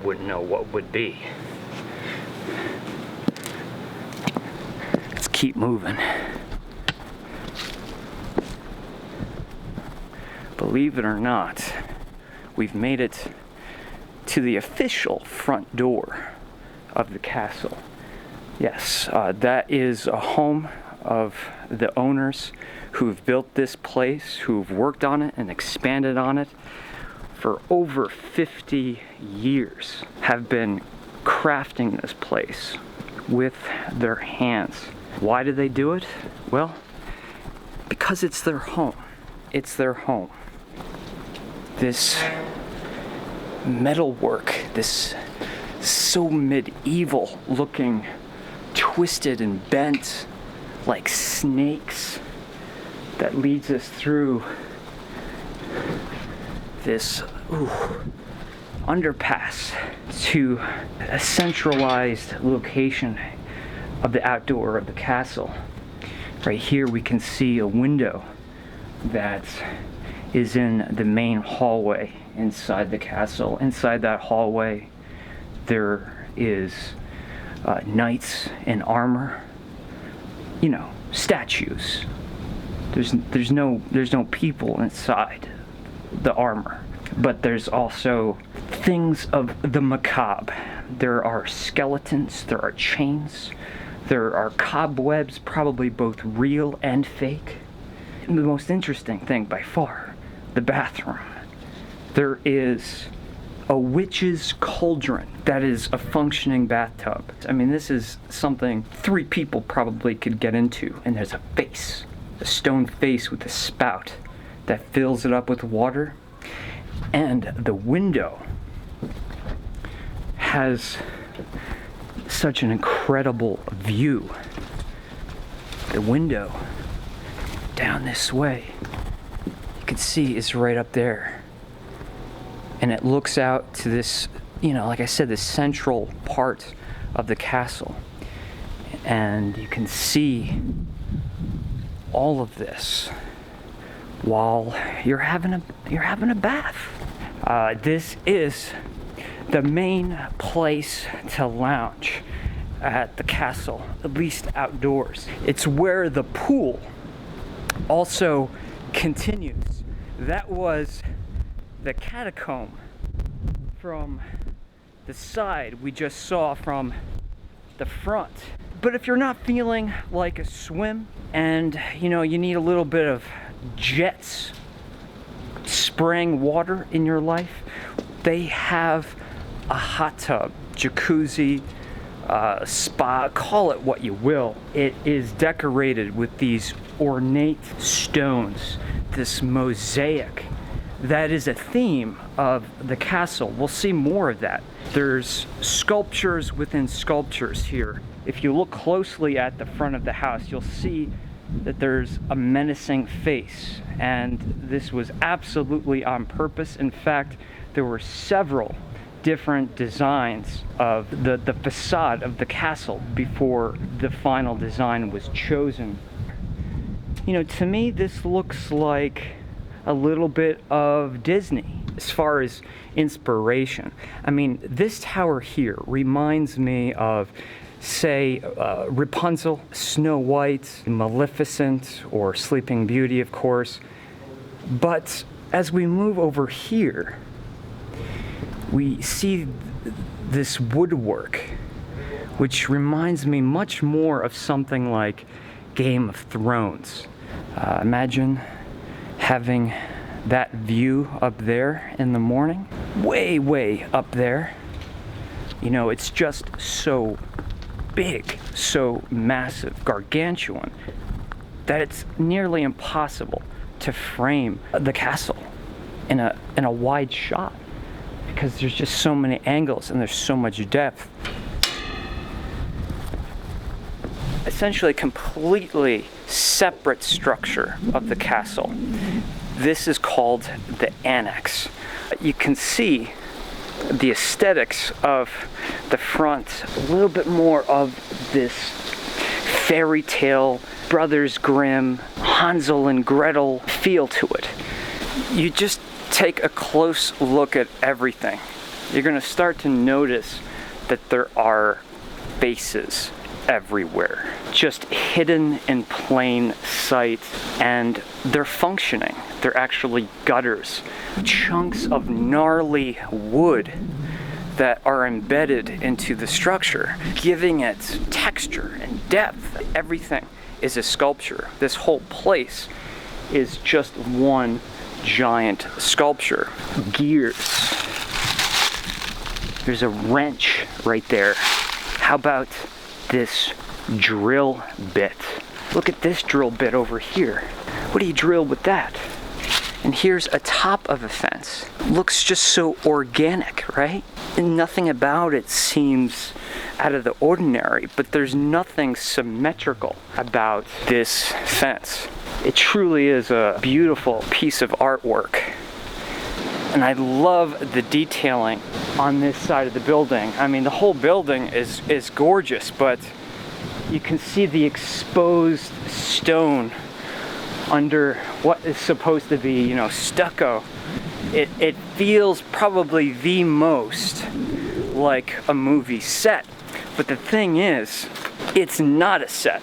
wouldn't know what would be. Let's keep moving. Believe it or not, we've made it to the official front door of the castle. Yes, that is a home of the owners who've built this place, who've worked on it and expanded on it for over 50 years, have been crafting this place with their hands. Why do they do it? Well, because it's their home. It's their home. This metalwork, this so medieval looking, twisted and bent like snakes, that leads us through this underpass to a centralized location of the outdoor of the castle. Right here we can see a window that is in the main hallway inside the castle. Inside that hallway there is knights in armor, you know, statues. There's no people inside the armor, but there's also things of the macabre. There are skeletons, there are chains, there are cobwebs, probably both real and fake. And the most interesting thing by far, the bathroom. There is a witch's cauldron that is a functioning bathtub. I mean, this is something 3 people probably could get into. And there's a face, a stone face with a spout that fills it up with water. And the window has such an incredible view. The window down this way, you can see, is right up there. And it looks out to this, you know, like I said, this central part of the castle. And you can see all of this while you're having a bath. This is the main place to lounge at the castle, at least outdoors. It's where the pool also continues. That was the catacomb from the side we just saw from the front. But if you're not feeling like a swim and you need a little bit of jets spraying water in your life, they have a hot tub, jacuzzi, spa, call it what you will. It is decorated with these ornate stones, this mosaic that is a theme of the castle. We'll see more of that. There's sculptures within sculptures here. If you look closely at the front of the house, you'll see that there's a menacing face, and this was absolutely on purpose. In fact, there were several different designs of the facade of the castle before the final design was chosen. You know, to me, this looks like a little bit of Disney as far as inspiration. I mean, this tower here reminds me of, say, Rapunzel, Snow White, Maleficent, or Sleeping Beauty, of course. But as we move over here, we see this woodwork, which reminds me much more of something like Game of Thrones. Imagine having that view up there in the morning, way up there. You know, it's just so big, so massive, gargantuan, that it's nearly impossible to frame the castle in a wide shot, because there's just so many angles and there's so much depth. Essentially completely separate structure of the castle. This is called the Annex. You can see the aesthetics of the front, a little bit more of this fairy tale, Brothers Grimm, Hansel and Gretel feel to it. You just take a close look at everything. You're going to start to notice that there are faces everywhere, just hidden in plain sight, and they're functioning. They're actually gutters, chunks of gnarly wood that are embedded into the structure, giving it texture and depth. Everything is a sculpture. This whole place is just one giant sculpture. Gears. There's a wrench right there. How about this drill bit? Look at this drill bit over here. What do you drill with that? And here's a top of a fence. Looks just so organic, right? And nothing about it seems out of the ordinary, but there's nothing symmetrical about this fence. It truly is a beautiful piece of artwork. And I love the detailing on this side of the building. I mean, the whole building is gorgeous, but you can see the exposed stone under what is supposed to be, you know, stucco. It feels probably the most like a movie set. But the thing is, it's not a set.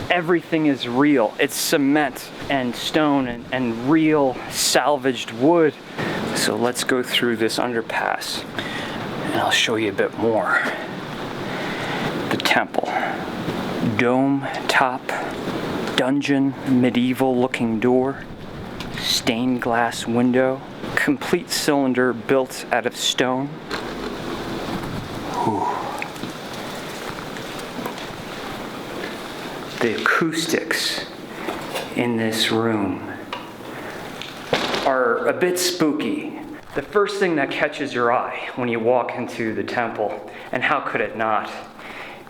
Everything is real. It's cement and stone and real salvaged wood. So let's go through this underpass and I'll show you a bit more. The temple. Dome top, dungeon, medieval looking door, stained glass window, complete cylinder built out of stone. Whew. The acoustics in this room are a bit spooky. The first thing that catches your eye when you walk into the temple, and how could it not,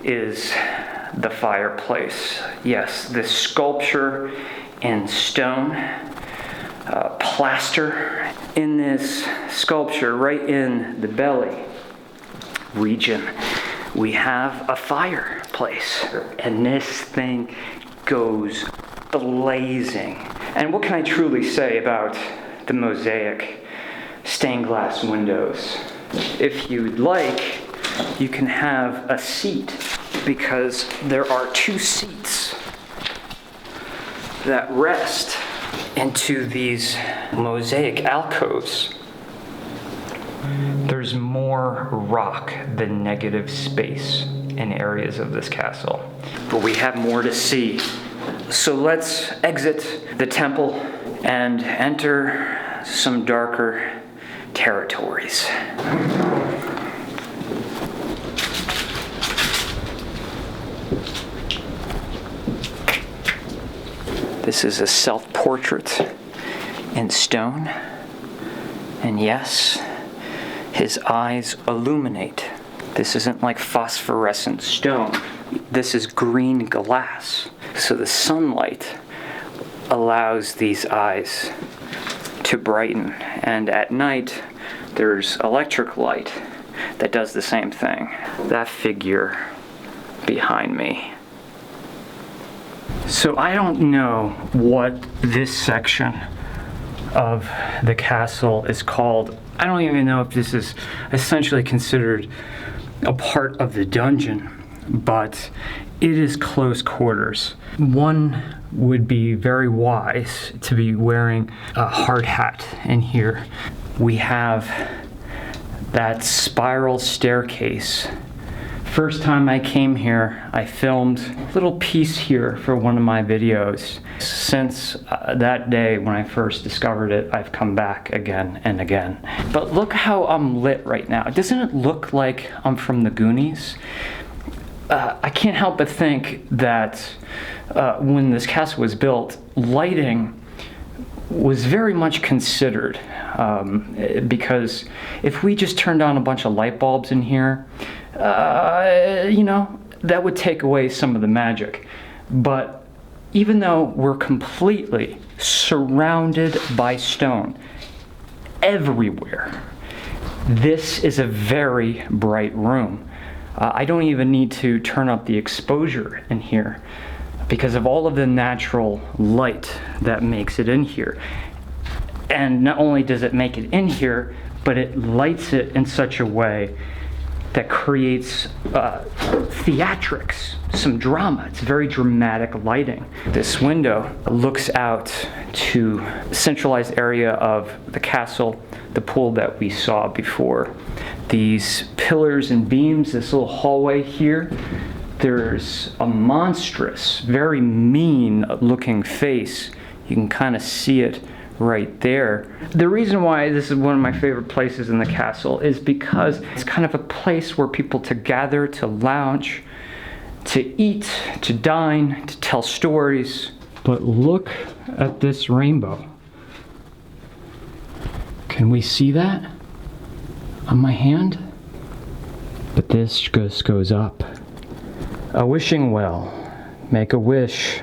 is the fireplace. Yes, this sculpture in stone, plaster in this sculpture right in the belly region. We have a fireplace, and this thing goes blazing. And what can I truly say about the mosaic stained glass windows? If you'd like, you can have a seat, because there are two seats that rest into these mosaic alcoves. There's more rock than negative space in areas of this castle, but we have more to see. So let's exit the temple and enter some darker territories. This is a self-portrait in stone. And yes, his eyes illuminate. This isn't like phosphorescent stone. This is green glass. So the sunlight allows these eyes to brighten. And at night, there's electric light that does the same thing. That figure behind me. So I don't know what this section of the castle is called. I don't even know if this is essentially considered a part of the dungeon, but it is close quarters. One would be very wise to be wearing a hard hat in here. We have that spiral staircase. First time I came here, I filmed a little piece here for one of my videos. Since that day when I first discovered it, I've come back again and again. But look how I'm lit right now. Doesn't it look like I'm from the Goonies? I can't help but think that when this castle was built, lighting was very much considered, because if we just turned on a bunch of light bulbs in here, you know, that would take away some of the magic. But even though we're completely surrounded by stone everywhere, this is a very bright room. I don't even need to turn up the exposure in here because of all of the natural light that makes it in here. And not only does it make it in here, but it lights it in such a way that creates theatrics, some drama. It's very dramatic lighting. This window looks out to the centralized area of the castle, the pool that we saw before. These pillars and beams, this little hallway here, there's a monstrous, very mean looking face. You can kind of see it right there. The reason why this is one of my favorite places in the castle is because it's kind of a place where people to gather, to lounge, to eat, to dine, to tell stories. But look at this rainbow. Can we see that on my hand? But this just goes up. A wishing well. Make a wish.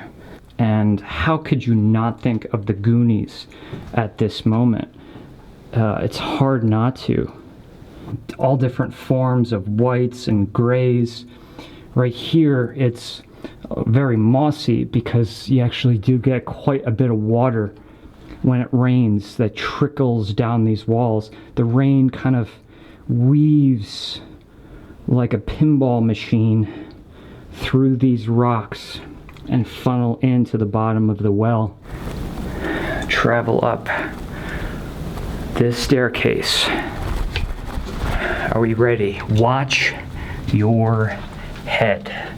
And how could you not think of the Goonies at this moment? It's hard not to. All different forms of whites and grays. Right here, it's very mossy because you actually do get quite a bit of water when it rains that trickles down these walls. The rain kind of weaves like a pinball machine through these rocks and funnel into the bottom of the well. Travel up this staircase. Are we ready? Watch your head.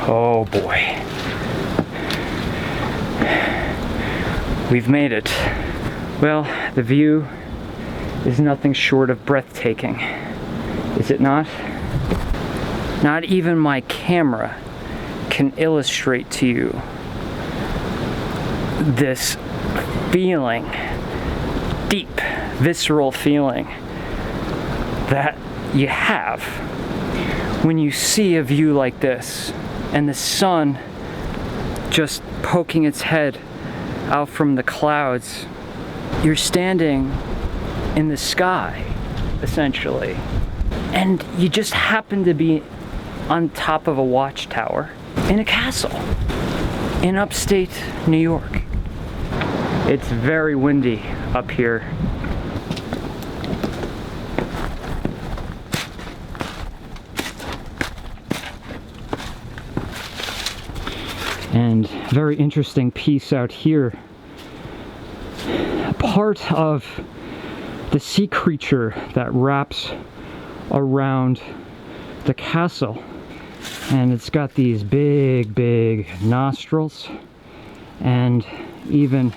Oh boy. We've made it. Well, the view is nothing short of breathtaking. Is it not? Not even my camera can illustrate to you this feeling, deep, visceral feeling that you have when you see a view like this and the sun just poking its head out from the clouds. You're standing in the sky, essentially, and you just happen to be on top of a watchtower in a castle in upstate New York. It's very windy up here. And very interesting piece out here. Part of the sea creature that wraps around the castle. And it's got these big nostrils and even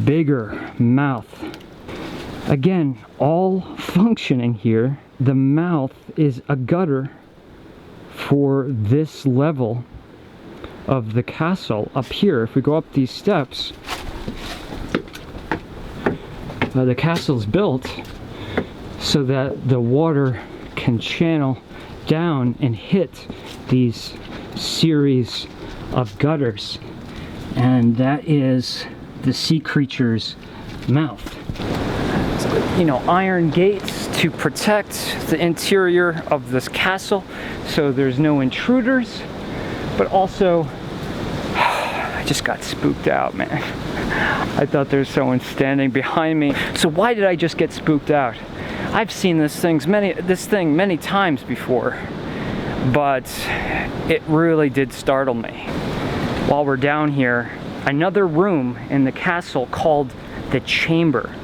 bigger mouth. Again, all functioning here. The mouth is a gutter for this level of the castle up here. If we go up these steps, the castle's built so that the water can channel down and hit these series of gutters, and that is the sea creature's mouth. You know, iron gates to protect the interior of this castle so there's no intruders, but also I just got spooked out, man. I thought there's someone standing behind me. So why did I just get spooked out? I've seen this thing many times before, but it really did startle me. While we're down here, another room in the castle called the Chamber.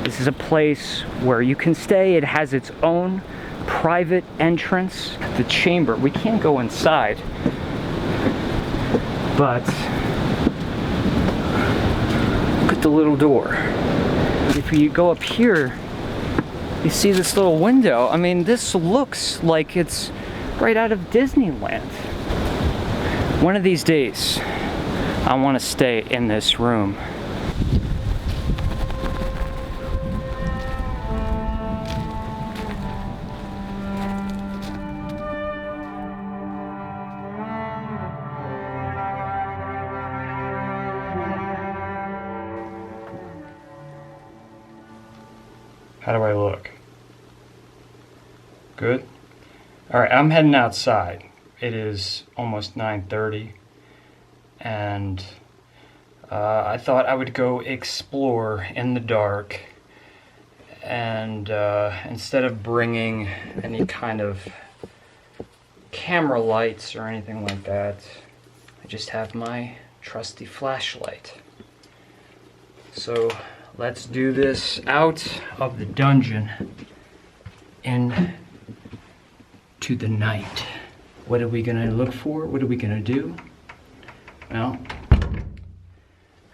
This is a place where you can stay. It has its own private entrance. The Chamber. We can't go inside, but look at the little door. If you go up here, you see this little window. I mean, this looks like it's right out of Disneyland. One of these days, I want to stay in this room. How do I look? Good? Alright, I'm heading outside. It is almost 9:30, and I thought I would go explore in the dark, and instead of bringing any kind of camera lights or anything like that, I just have my trusty flashlight. So let's do this out of the dungeon in to the night. What are we gonna look for? What are we gonna do? Well,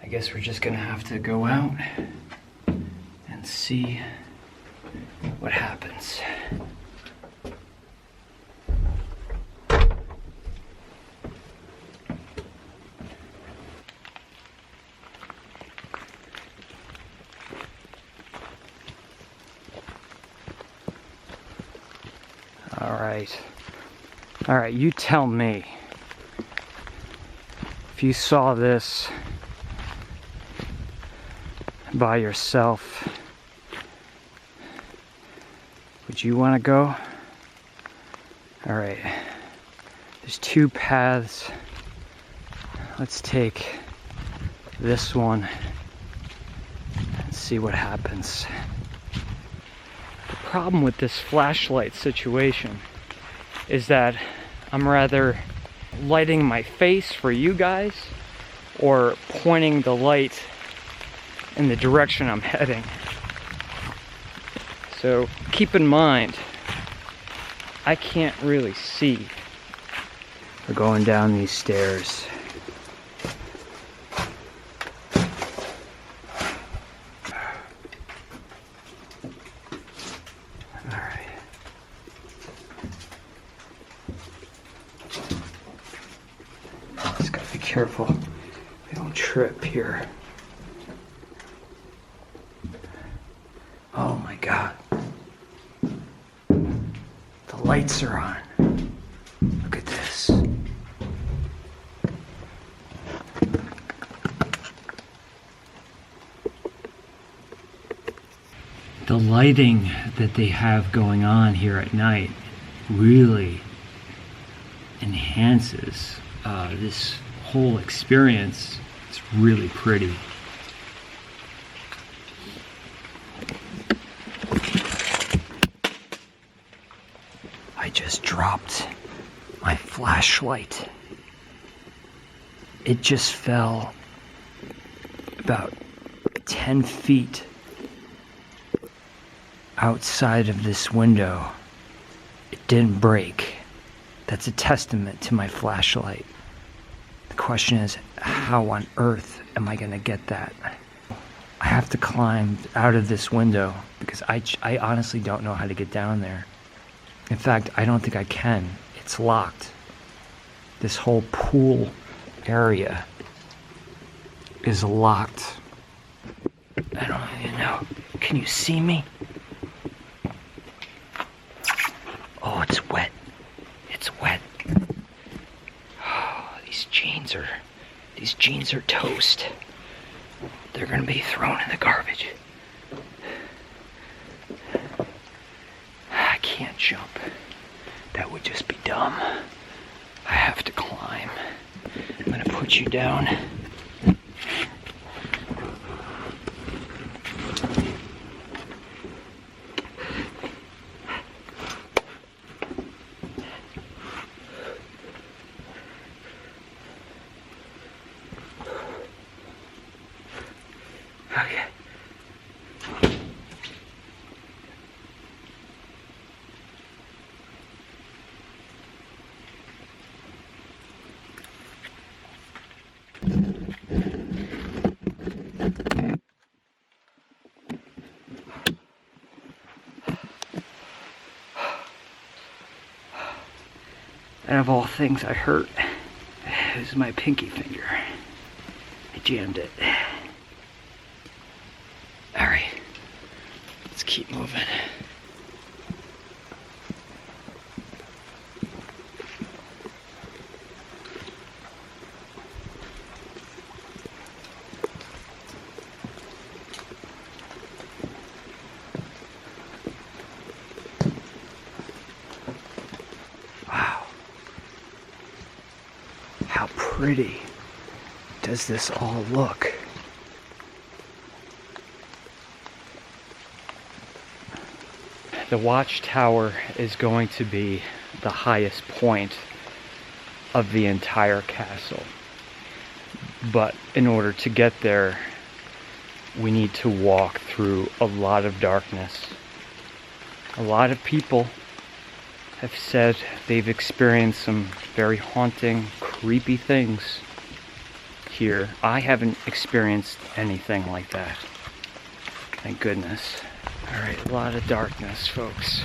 I guess we're just gonna have to go out and see what happens. All right, you tell me. If you saw this by yourself, would you want to go? All right, there's two paths. Let's take this one and see what happens. The problem with this flashlight situation is that I'm rather lighting my face for you guys or pointing the light in the direction I'm heading. So keep in mind, I can't really see. We're going down these stairs. Careful, we don't trip here. Oh my God. The lights are on. Look at this. The lighting that they have going on here at night really enhances this whole experience. It's really pretty. I just dropped my flashlight. It just fell about 10 feet outside of this window. It didn't break. That's a testament to my flashlight. The question is, how on earth am I gonna get that? I have to climb out of this window because I honestly don't know how to get down there. In fact, I don't think I can. It's locked. This whole pool area is locked. I don't even know. Can you see me? Oh, it's wet. It's wet. Oh, these jeans are toast. They're gonna be thrown in the garbage. I can't jump. That would just be dumb. I have to climb. I'm gonna put you down. Okay. And of all things I hurt, it was my pinky finger. I jammed it. Alright, let's keep moving. How pretty does this all look? The Watchtower is going to be the highest point of the entire castle. But in order to get there, we need to walk through a lot of darkness. A lot of people have said they've experienced some very haunting, creepy things here. I haven't experienced anything like that. Thank goodness. Alright, a lot of darkness, folks.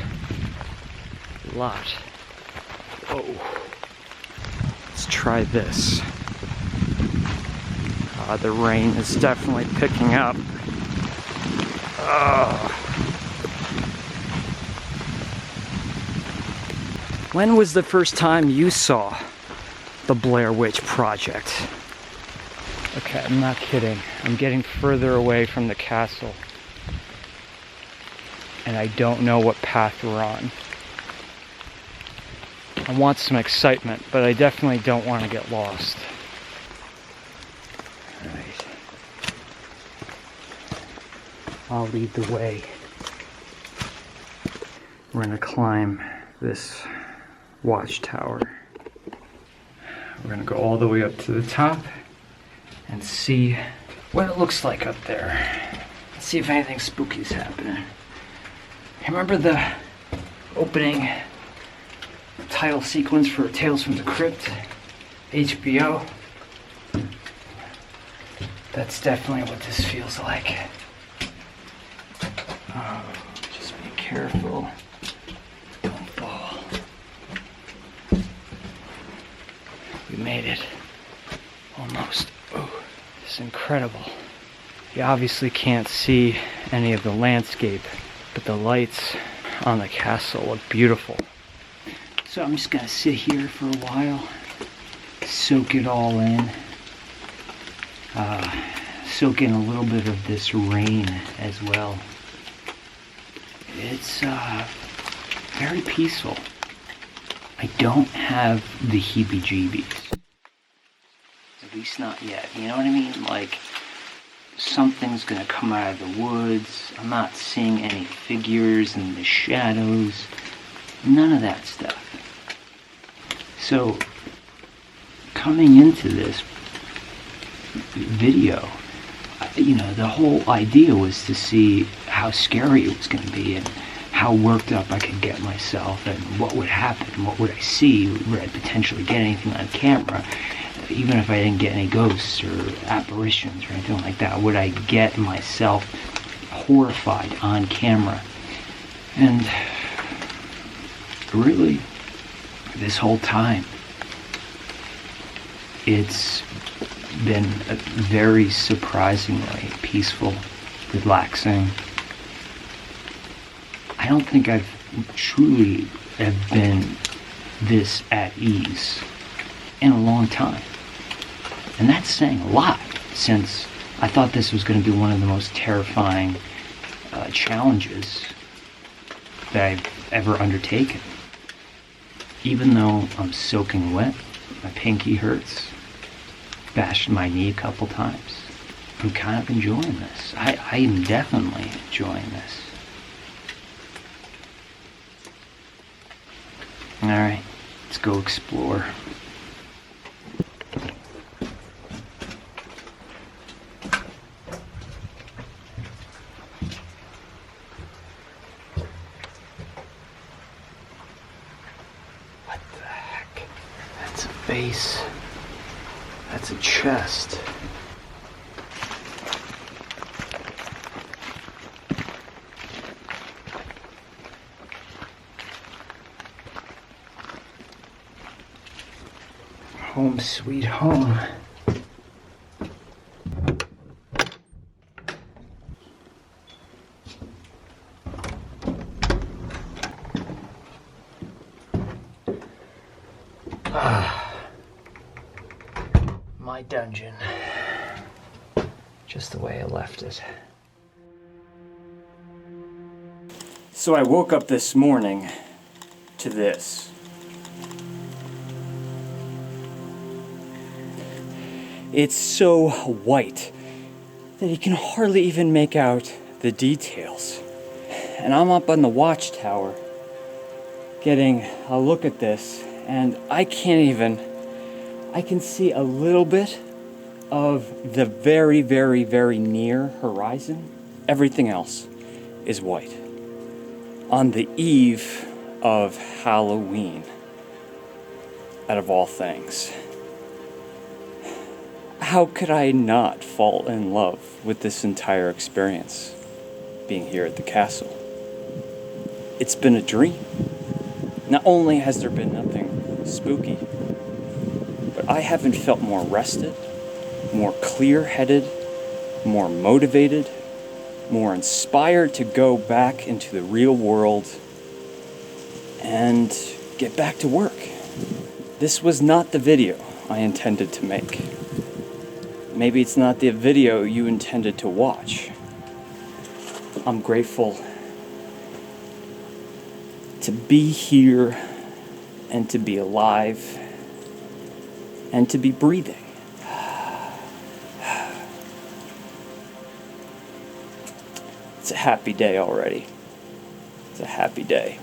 A lot. Whoa. Let's try this. The rain is definitely picking up. When was the first time you saw the Blair Witch Project? Okay, I'm not kidding. I'm getting further away from the castle. And I don't know what path we're on. I want some excitement, but I definitely don't want to get lost. Alright. I'll lead the way. We're gonna climb this Watchtower. We're gonna go all the way up to the top and see what it looks like up there. Let's see if anything spooky is happening. Remember the opening title sequence for Tales from the Crypt, HBO? That's definitely what this feels like. Oh, just be careful. Don't fall. We made it. Almost. Oh, this is incredible. You obviously can't see any of the landscape, but the lights on the castle look beautiful. So I'm just gonna sit here for a while, soak it all in, soak in a little bit of this rain as well. It's very peaceful. I don't have the heebie-jeebies. At least not yet, you know what I mean? Like, something's gonna come out of the woods. I'm not seeing any figures in the shadows. None of that stuff. So, coming into this video, you know, the whole idea was to see how scary it was gonna be and how worked up I could get myself, and what would happen, what would I see, would I potentially get anything on camera, even if I didn't get any ghosts or apparitions or anything like that, would I get myself horrified on camera? And really, this whole time, it's been a very surprisingly peaceful, relaxing. I don't think I've truly have been this at ease in a long time. And that's saying a lot, since I thought this was going to be one of the most terrifying challenges that I've ever undertaken. Even though I'm soaking wet, my pinky hurts, bashed my knee a couple times, I'm kind of enjoying this. I am definitely enjoying this. Alright, let's go explore. What the heck? That's a face. That's a chest. Home sweet home. My dungeon. Just the way I left it. So I woke up this morning to this. It's so white that you can hardly even make out the details. And I'm up on the Watchtower getting a look at this, and I can see a little bit of the very, very, very near horizon. Everything else is white. On the eve of Halloween, out of all things. How could I not fall in love with this entire experience, being here at the castle? It's been a dream. Not only has there been nothing spooky, but I haven't felt more rested, more clear-headed, more motivated, more inspired to go back into the real world and get back to work. This was not the video I intended to make. Maybe it's not the video you intended to watch. I'm grateful to be here and to be alive and to be breathing. It's a happy day already. It's a happy day.